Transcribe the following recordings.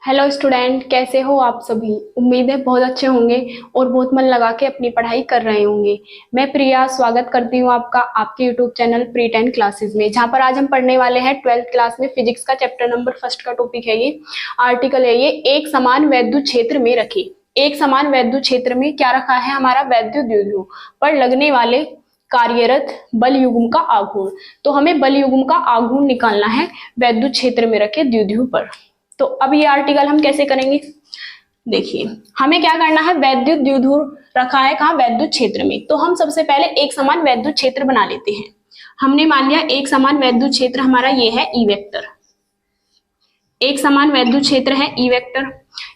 Hello student, कैसे हो आप सभी। उम्मीद है बहुत अच्छे होंगे और बहुत मन लगा के अपनी पढ़ाई कर रहे होंगे। मैं प्रिया स्वागत करती हूँ आपका आपके यूट्यूब चैनल प्री 10 क्लासेस में, जहाँ पर आज हम पढ़ने वाले हैं 12th क्लास में फिजिक्स का चैप्टर नंबर 1 का टॉपिक है ये, आर्टिकल है ये, एक समान वैद्युत क्षेत्र में रखे। एक समान वैद्युत क्षेत्र में क्या रखा है हमारा, वैद्युत द्विध्रुव पर लगने वाले कार्यरत बल युग्म का आघूर्ण। तो हमें बल युग्म का आघूर्ण निकालना है वैद्युत क्षेत्र में रखे द्विध्रुव पर। तो अब ये आर्टिकल हम कैसे करेंगे, देखिए हमें क्या करना है, वैद्युत द्विध्रुव रखा है कहाँ, वैद्युत क्षेत्र में। तो हम सबसे पहले एक समान वैद्युत क्षेत्र बना लेते हैं। हमने मान लिया एक समान वैद्युत क्षेत्र हमारा ये है ई वेक्टर, एक समान वैद्युत क्षेत्र है ई वेक्टर।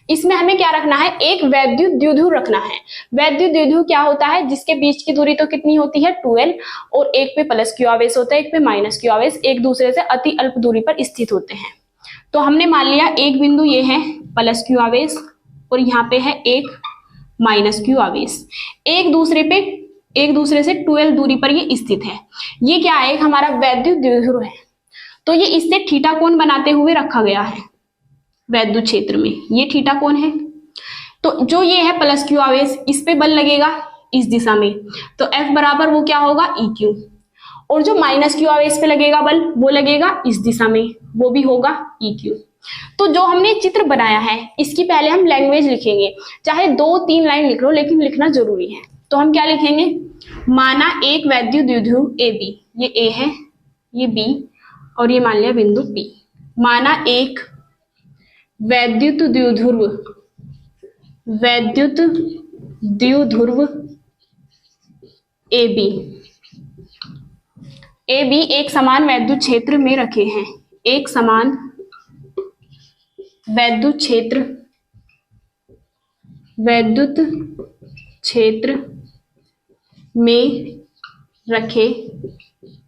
इसमें हमें क्या रखना है, एक वैद्युत द्विध्रुव रखना है। वैद्युत द्विध्रुव क्या होता है, जिसके बीच की दूरी तो कितनी होती है 2l, और एक पे प्लस क्यू आवेश होता है, एक पे माइनस क्यू आवेश, एक दूसरे से अति अल्प दूरी पर स्थित होते हैं। तो हमने मान लिया एक बिंदु ये है प्लस क्यू आवेश और यहाँ पे है एक माइनस क्यू आवेश, एक दूसरे से 2l दूरी पर ये स्थित है। ये क्या है, हमारा वैद्युत द्विध्रुव है। तो ये इससे थीटा कोण बनाते हुए रखा गया है वैद्युत क्षेत्र में, ये थीटा कोण है। तो जो ये है प्लस क्यू आवेश, इस पे बल लगेगा इस दिशा में, तो F बराबर वो क्या होगा EQ, और जो माइनस क्यू आवेश पे लगेगा बल वो लगेगा इस दिशा में, वो भी होगा EQ। तो जो हमने चित्र बनाया है इसकी पहले हम लैंग्वेज लिखेंगे, चाहे 2-3 लाइन लिख लो लेकिन लिखना जरूरी है। तो हम क्या लिखेंगे, माना एक वैद्युत द्विध्रुव AB, ये A है, ये B और ये मान लिया बिंदु P। माना एक वैद्युत द्विध्रुव AB एक समान वैद्युत क्षेत्र में रखे हैं, एक समान वैद्युत क्षेत्र में रखे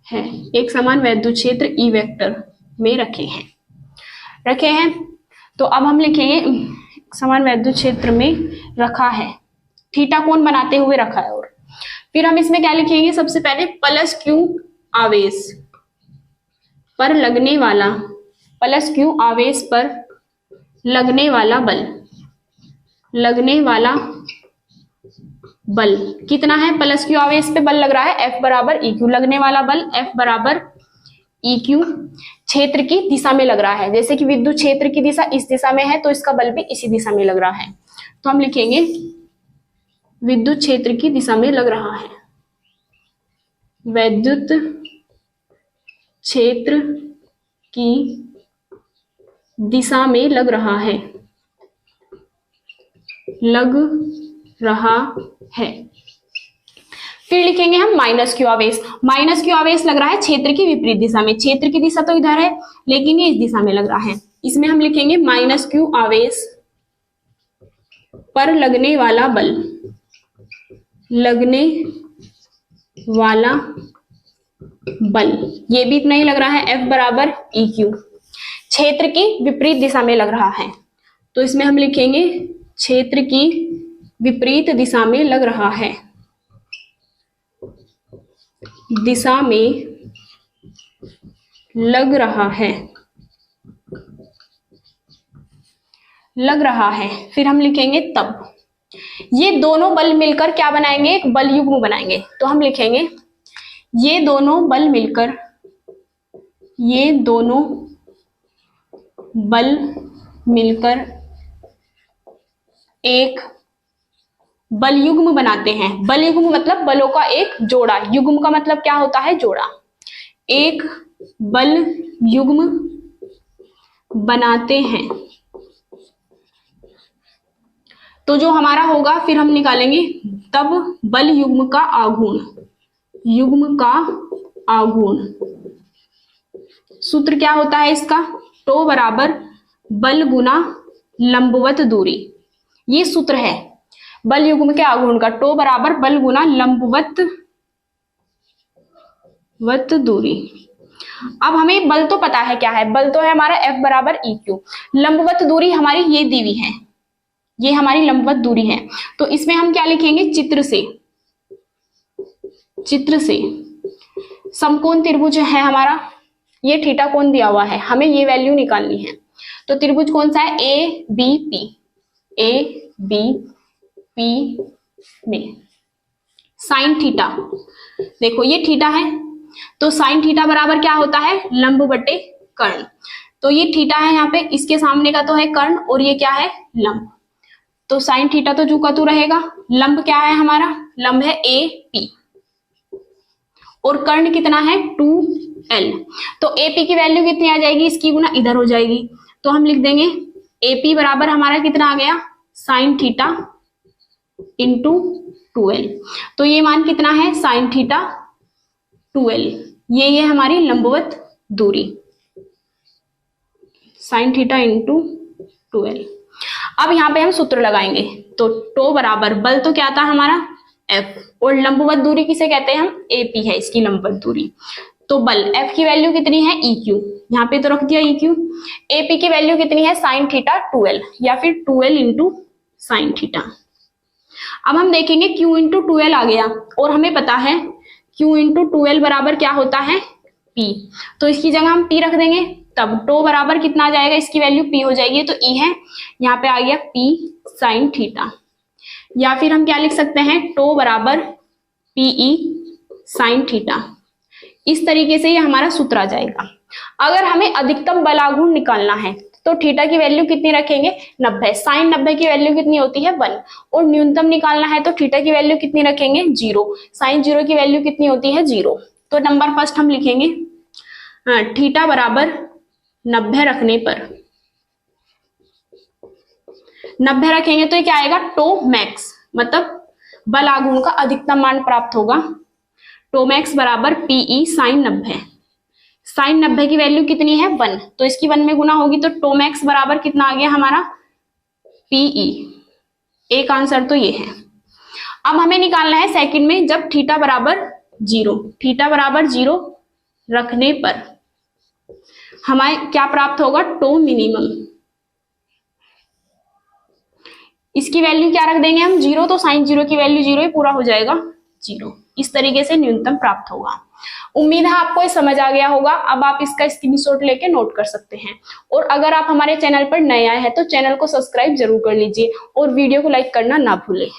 हैं, एक समान वैद्युत क्षेत्र ई वेक्टर में रखे हैं। तो अब हम लिखेंगे समान वैद्युत क्षेत्र में रखा है, थीटा कोण बनाते हुए रखा है। और फिर हम इसमें क्या लिखेंगे, सबसे पहले प्लस क्यू आवेश पर लगने वाला, प्लस क्यू आवेश पर लगने वाला बल कितना है, प्लस क्यू आवेश पे बल लग रहा है F बराबर EQ, लगने वाला बल F बराबर EQ क्षेत्र की दिशा में लग रहा है। जैसे कि विद्युत क्षेत्र की दिशा इस दिशा में है तो इसका बल भी इसी दिशा में लग रहा है। तो हम लिखेंगे विद्युत क्षेत्र की दिशा में लग रहा है, वैद्युत क्षेत्र की दिशा में लग रहा है। फिर लिखेंगे हम माइनस क्यू आवेश लग रहा है क्षेत्र की विपरीत दिशा में, क्षेत्र की दिशा तो इधर है लेकिन ये इस दिशा में लग रहा है। इसमें हम लिखेंगे माइनस क्यू आवेश पर लगने वाला बल, ये भी इतना ही लग रहा है, F बराबर EQ, क्षेत्र की विपरीत दिशा में लग रहा है। तो इसमें हम लिखेंगे क्षेत्र की विपरीत दिशा में लग रहा है, दिशा में लग रहा है। फिर हम लिखेंगे तब ये दोनों बल मिलकर क्या बनाएंगे, एक बल युग्म बनाएंगे। तो हम लिखेंगे ये दोनों बल मिलकर एक बल युग्म बनाते हैं। बल युग्म मतलब बलों का एक जोड़ा, युग्म का मतलब क्या होता है, जोड़ा। एक बल युग्म बनाते हैं तो जो हमारा होगा फिर हम निकालेंगे तब बल युग्म का आघूर्ण। सूत्र क्या होता है इसका, टो बराबर बल गुना लंबवत दूरी, ये सूत्र है बल युग्म के आघूर्ण का, टो बराबर बल गुना लंबवत दूरी। अब हमें बल तो पता है क्या है, बल तो है हमारा F बराबर EQ, लंबवत दूरी हमारी ये दी हुई है, ये हमारी लंबवत दूरी है। तो इसमें हम क्या लिखेंगे, चित्र से समकोण त्रिभुज है हमारा, ये थीटा कोण दिया हुआ है, हमें ये वैल्यू निकालनी है। तो त्रिभुज कौन सा है? A B P, A B P में साइन थीटा, देखो ये थीटा है, तो साइन थीटा बराबर क्या होता है? लंब बटे कर्ण। तो ये थीटा है यहाँ पे, इसके सामने का तो है कर्ण और ये क्या है? लंब। तो साइन थीटा तो जू का तू रहेगा। लंब क्या है हमारा? लंब है ए पी और कर्ण कितना है? 2l। तो ए पी की वैल्यू कितनी आ जाएगी? इसकी गुना इधर हो जाएगी, तो हम लिख देंगे ए पी बराबर हमारा कितना आ गया? Sine theta into 2l। तो ये मान कितना है? Sine theta 2l। ये हमारी लंबवत दूरी, साइन थीटा इंटू 2l। अब यहाँ पे हम सूत्र लगाएंगे, तो टो बराबर बल तो क्या था हमारा? F, और लंबवत दूरी किसे कहते हैं हम? AP है इसकी लंबवत दूरी। तो बल F की वैल्यू कितनी है? EQ, यहाँ पे तो रख दिया EQ। AP की वैल्यू कितनी है? साइन थीटा 2l, या फिर 2l इंटू साइन थीटा। अब हम देखेंगे Q इंटू 2l आ गया, और हमें पता है Q इंटू 2l बराबर क्या होता है? P। तो इसकी जगह हम P रख देंगे, तब टो बराबर कितना आ जाएगा? इसकी वैल्यू P हो जाएगी, तो E है, यहाँ पे आ गया P साइन थीटा। या फिर हम क्या लिख सकते हैं? टो बराबर PE साइन थीटा। इस तरीके से ये हमारा सूत्र आ जाएगा। अगर हमें अधिकतम बलाघूर्ण निकालना है तो थीटा की वैल्यू कितनी रखेंगे? 90। साइन 90 की वैल्यू कितनी होती है? 1। और न्यूनतम निकालना है तो थीटा की वैल्यू कितनी रखेंगे? 0। साइन 0 की वैल्यू कितनी होती है? 0। तो नंबर फर्स्ट हम लिखेंगे थीटा बराबर 90 रखने पर, 90 रखेंगे तो ये क्या आएगा? टो मैक्स, मतलब बलाघूर्ण का अधिकतम मान प्राप्त होगा। टो मैक्स बराबर PE साइन 90। साइन 90 की वैल्यू कितनी है? 1, तो इसकी 1 में गुना होगी, तो टो मैक्स बराबर कितना आ गया हमारा? PE। एक आंसर तो ये है। अब हमें निकालना है सेकंड में, जब थीटा बराबर 0, थीटा बराबर 0 रखने पर हमें क्या प्राप्त होगा? To minimum. इसकी वैल्यू क्या रख देंगे हम? 0, तो साइन 0 की वैल्यू 0 ही पूरा हो जाएगा 0। इस तरीके से न्यूनतम प्राप्त होगा। उम्मीद है आपको ये समझ आ गया होगा। अब आप इसका स्क्रीनशॉट लेके नोट कर सकते हैं। और अगर आप हमारे चैनल पर नए आए हैं तो चैनल को सब्सक्राइब जरूर कर लीजिए और वीडियो को लाइक करना ना भूलें।